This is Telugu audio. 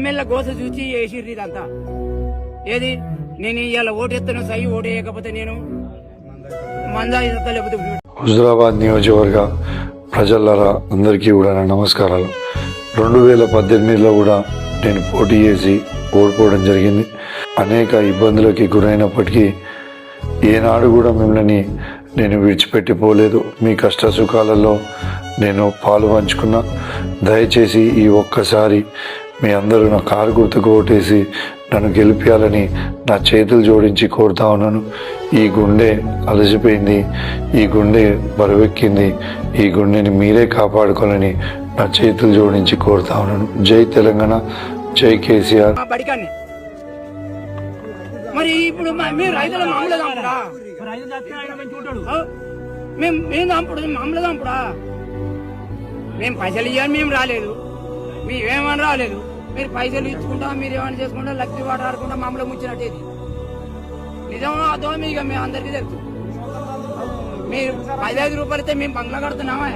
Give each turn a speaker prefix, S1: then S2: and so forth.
S1: ఎమ్మెల్యే గోస చూసి వేసిర్రు ఇదంతా. ఏది నేను ఇవాళ ఓటెత్తాను సై, ఓటు వేయకపోతే నేను మందా ఇస్తా లేకపోతే.
S2: హుజురాబాద్ నియోజకవర్గ ప్రజలరా అందరికీ కూడా నా నమస్కారాలు. 2018లో కూడా నేను పోటీ చేసి ఓడిపోవడం జరిగింది. అనేక ఇబ్బందులకి గురైనప్పటికీ ఏనాడు కూడా మిమ్మల్ని నేను విడిచిపెట్టిపోలేదు. మీ కష్ట సుఖాలలో నేను పాలు పంచుకున్నా. దయచేసి ఈ ఒక్కసారి మీ అందరూ నా కారు గుర్తుకు ఓటేసి నన్ను గెలిపించాలని నా చేతులు జోడించి కోరుతా ఉన్నాను. ఈ గుండె అలసిపోయింది, ఈ గుండె బరువెక్కింది, ఈ గుండెని మీరే కాపాడుకోవాలని నా చేతులు జోడించి కోరుతా ఉన్నాను. జై తెలంగాణ, జై కేసీఆర్.
S1: మరి ఇప్పుడు మేము రైతుల మామూలు దాంపుడా, మేము దాంపుడు మామూలు దాంపుడా. మేము పైసలు ఇవ్వాలి, మేము రాలేదు, మేమేమని రాలేదు. మీరు పైసలు ఇచ్చుకుంటా, మీరు ఏమైనా చేసుకుంటా, లక్ష్మీ వాట ఆడుకుంటా మామూలు ముచ్చినట్టేది. నిజమా అదో మీకు మేము అందరికీ తెలుసు. మీరు 15 రూపాయలు అయితే మేము బంగ్లా కడుతున్నామా?